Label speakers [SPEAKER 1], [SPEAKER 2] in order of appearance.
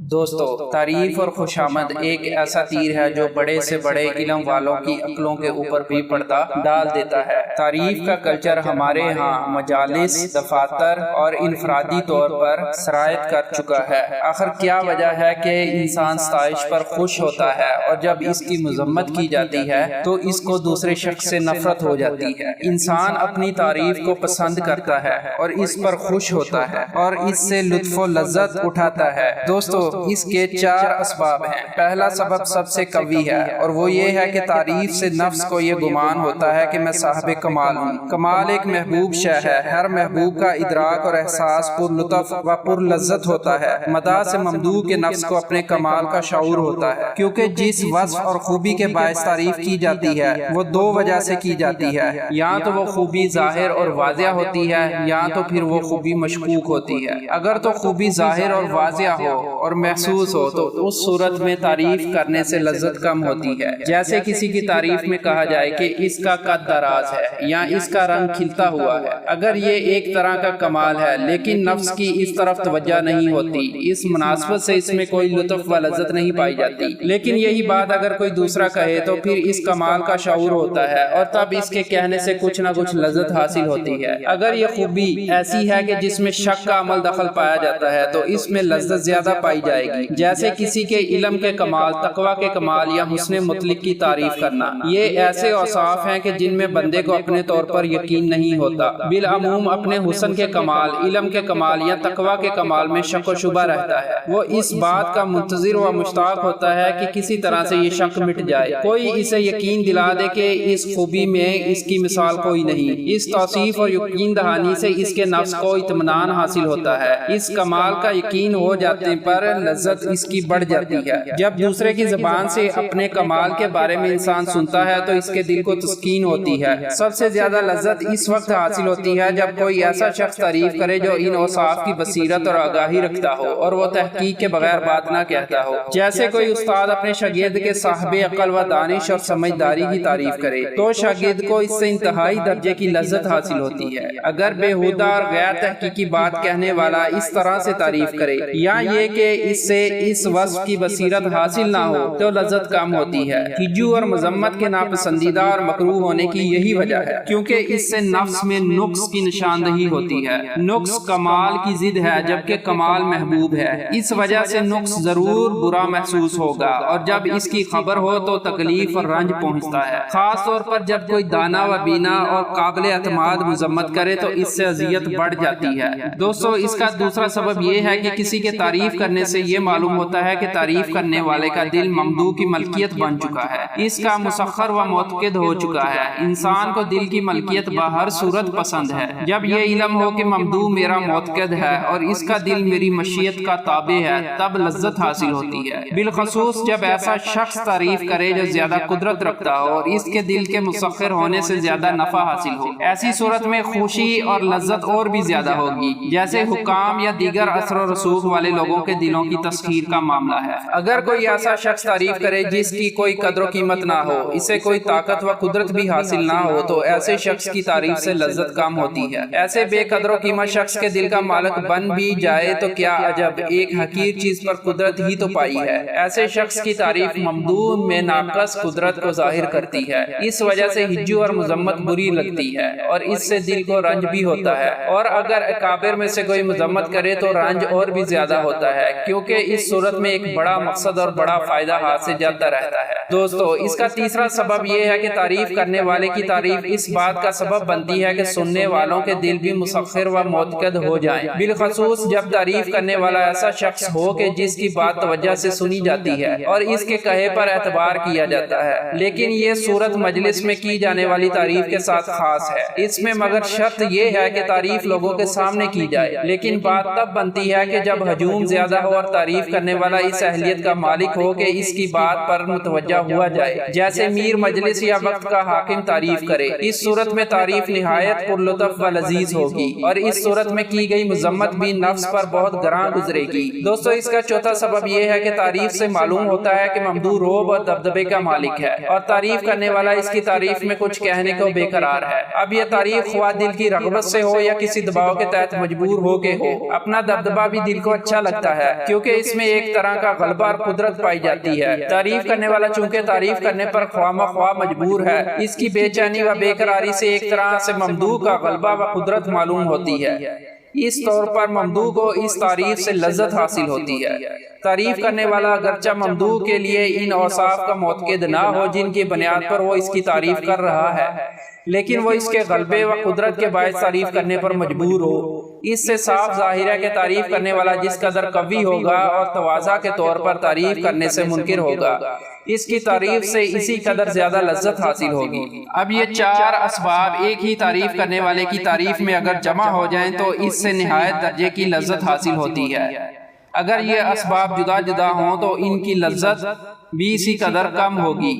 [SPEAKER 1] دوستو، تعریف اور خوشامد ایک ایسا تیر ہے جو بڑے سے بڑے علم والوں کی عقلوں کے اوپر بھی پردہ ڈال دیتا ہے۔ تعریف کا کلچر ہمارے ہاں مجالس، دفاتر اور انفرادی طور پر سرایت کر چکا ہے۔ آخر کیا وجہ ہے کہ انسان ستائش پر خوش ہوتا ہے اور جب اس کی مذمت کی جاتی ہے تو اس کو دوسرے شخص سے نفرت ہو جاتی ہے؟ انسان اپنی تعریف کو پسند کرتا ہے اور اس پر خوش ہوتا ہے اور اس سے لطف و لذت اٹھاتا ہے۔ دوستو، اس کے 4 اسباب ہیں۔ پہلا سبب سب سے قوی ہے اور وہ یہ ہے کہ تعریف سے نفس کو یہ گمان ہوتا ہے کہ میں صاحب کمال ہوں۔ کمال ایک محبوب شے ہے۔ ہر محبوب کا ادراک اور احساس پر لطف و پر لذت ہوتا ہے۔ مداح سے ممدوح کے نفس کو اپنے کمال کا شعور ہوتا ہے، کیونکہ جس وصف اور خوبی کے باعث تعریف کی جاتی ہے وہ 2 وجہ سے کی جاتی ہے۔ یا تو وہ خوبی ظاہر اور واضح ہوتی ہے یا تو پھر وہ خوبی مشکوک ہوتی ہے۔ اگر تو خوبی ظاہر اور واضح ہو اور محسوس ہو تو اس صورت میں تعریف کرنے سے لذت کم ہوتی ہے۔ جیسے کسی کی تعریف میں کہا جائے کہ اس کا قد دراز ہے یا اس کا رنگ کھلتا ہوا ہے۔ اگر یہ ایک طرح کا کمال ہے لیکن نفس کی اس طرف توجہ نہیں ہوتی، اس مناسبت سے اس میں کوئی لطف و لذت نہیں پائی جاتی، لیکن یہی بات اگر کوئی دوسرا کہے تو پھر اس کمال کا شعور ہوتا ہے اور تب اس کے کہنے سے کچھ نہ کچھ لذت حاصل ہوتی ہے۔ اگر یہ خوبی ایسی ہے کہ جس میں شک کا عمل دخل پایا جاتا ہے تو اس میں لذت زیادہ پائی جائے گی، جیسے کسی کے علم کے کمال، تقوی کے کمال یا حسن مطلق کی تعریف کرنا۔ یہ ایسے اوصاف ہیں کہ جن میں بندے کو اپنے طور پر یقین نہیں ہوتا۔ بالعموم اپنے حسن کے کمال، علم کے کمال یا تقوی کے کمال میں شک و شبہ رہتا ہے۔ وہ اس بات کا منتظر و مشتاق ہوتا ہے کہ کسی طرح سے یہ شک مٹ جائے، کوئی اسے یقین دلا دے کہ اس خوبی میں اس کی مثال کوئی نہیں۔ اس توصیف اور یقین دہانی سے اس کے نفس کو اطمینان حاصل ہوتا ہے۔ اس کمال کا یقین ہو جانے پر لذت اس کی بڑھ جاتی ہے۔ جب دوسرے کی زبان سے اپنے کمال کے بارے میں انسان سنتا ہے تو اس کے دل کو تسکین ہوتی ہے۔ سب سے زیادہ لذت اس وقت حاصل ہوتی ہے جب کوئی ایسا شخص تعریف کرے جو ان اوصاف کی بصیرت اور آگاہی رکھتا ہو اور وہ تحقیق کے بغیر بات نہ کہتا ہو۔ جیسے کوئی استاد اپنے شاگرد کے صاحب عقل و دانش اور سمجھداری کی تعریف کرے تو شاگرد کو اس سے انتہائی درجے کی لذت حاصل ہوتی ہے۔ اگر بےہودہ اور غیر تحقیقی بات کہنے والا اس طرح سے تعریف کرے یا یہ کہ اس سے اس وصف کی بصیرت حاصل نہ ہو تو لذت کم ہوتی ہے۔ ہجو اور مذمت کے ناپسندیدہ اور مکروہ ہونے کی یہی وجہ ہے، کیونکہ اس سے نفس میں نقص کی نشاندہی ہوتی ہے۔ نقص کمال کی ضد ہے جبکہ کمال محبوب ہے۔ اس وجہ سے نقص ضرور برا محسوس ہوگا اور جب اس کی خبر ہو تو تکلیف اور رنج پہنچتا ہے، خاص طور پر جب کوئی دانا و بینا اور قابل اعتماد مذمت کرے تو اس سے اذیت بڑھ جاتی ہے۔ دوستو، اس کا دوسرا سبب یہ ہے کہ کسی کے تعریف کرنے سے یہ معلوم ہوتا ہے کہ تعریف کرنے والے کا دل ممدوح کی ملکیت بن چکا ہے، اس کا مسخر و معتقد ہو چکا ہے۔ انسان کو دل کی ملکیت بہر صورت پسند ہے۔ جب یہ علم ہو کہ ممدوح میرا معتقد ہے اور اس کا دل میری مشیت کا تابع ہے تب لذت حاصل ہوتی ہے، بالخصوص جب ایسا شخص تعریف کرے جو زیادہ قدرت رکھتا ہو اور اس کے دل کے مسخر ہونے سے زیادہ نفع حاصل ہو۔ ایسی صورت میں خوشی اور لذت اور بھی زیادہ ہوگی، جیسے حکام یا دیگر اثر و رسوخ والے لوگوں کے دلوں کی تسخیر کا معاملہ ہے۔ اگر کوئی ایسا شخص تعریف کرے جس کی کوئی قدر و قیمت نہ ہو، اسے کوئی طاقت و قدرت بھی حاصل نہ ہو، تو ایسے شخص کی تعریف سے لذت کم ہوتی ہے۔ ایسے بے قدر و قیمت شخص کے دل کا مالک بن بھی جائے تو کیا عجب، ایک حقیر چیز پر قدرت ہی تو پائی ہے۔ ایسے شخص کی تعریف ممدوح میں ناقص قدرت کو ظاہر کرتی ہے، اس وجہ سے ہجو اور مذمت بری لگتی ہے اور اس سے دل کو رنج بھی ہوتا ہے، اور اگر اکابر میں سے کوئی مذمت کرے تو رنج اور بھی زیادہ ہوتا ہے، کیونکہ اس صورت میں ایک بڑا مقصد اور بڑا فائدہ ہاتھ سے جاتا رہتا ہے۔ دوستو، اس کا تیسرا سبب یہ ہے کہ تعریف کرنے والے کی تعریف اس بات کا سبب بنتی ہے کہ سننے والوں کے دل بھی مسخر و معتقد ہو جائیں، بالخصوص جب تعریف کرنے والا ایسا شخص ہو کہ جس کی بات توجہ سے سنی جاتی ہے اور اس کے کہے پر اعتبار کیا جاتا ہے۔ لیکن یہ صورت مجلس میں کی جانے والی تعریف کے ساتھ خاص ہے۔ اس میں مگر شرط یہ ہے کہ تعریف لوگوں کے سامنے کی جائے، لیکن بات تب بنتی ہے کہ جب ہجوم زیادہ ہو اور تعریف کرنے والا اس اہلیت کا مالک ہو کہ اس کی بات پر متوجہ ہوا جائے، جیسے میر مجلس یا وقت کا حاکم تعریف کرے اس صورت میں تعریف نہایت پرلطف و لذیذ ہوگی، اور اس صورت میں کی گئی مذمت بھی نفس پر بہت گراں گزرے گی۔ دوستو اس کا چوتھا سبب یہ ہے کہ تعریف سے معلوم ہوتا ہے کہ ممدوح رعب اور دبدبے کا مالک ہے، اور تعریف کرنے والا اس کی تعریف میں کچھ کہنے کو بے قرار ہے۔ اب یہ تعریف خواہ دل کی رغبت سے ہو یا کسی دباؤ کے تحت مجبور ہو کے ہو، اپنا دبدبا بھی دل کو اچھا لگتا ہے، کیونکہ اس میں ایک طرح کا غلبہ اور قدرت پائی جاتی ہے۔ تعریف کرنے والا چونکہ تعریف کرنے پر خواہ مخواہ مجبور ہے، اس کی بے چینی و بے قراری سے ایک طرح سے ممدوح کا غلبہ و قدرت معلوم ہوتی ہے۔ اس طور پر ممدوح کو اس تعریف سے لذت حاصل ہوتی ہے۔ تعریف کرنے والا اگرچہ ممدوح کے لیے ان اوصاف کا معتقد نہ ہو جن کی بنیاد پر وہ اس کی تعریف کر رہا ہے، لیکن وہ اس کے غلبے و قدرت کے باعث تعریف کرنے پر مجبور ہو۔ اس سے صاف ظاہر ہے کہ تعریف کرنے والا جس قدر قوی ہوگا اور تواضع کے طور پر تعریف کرنے سے منکر ہوگا، اس کی تعریف سے اسی قدر زیادہ لذت حاصل ہوگی۔ اب یہ چار اسباب ایک ہی تعریف کرنے والے کی تعریف میں اگر جمع ہو جائیں تو اس سے نہایت درجے کی لذت حاصل ہوتی ہے۔ اگر یہ اسباب جدا جدا ہوں تو ان کی لذت بھی اسی قدر کم ہوگی۔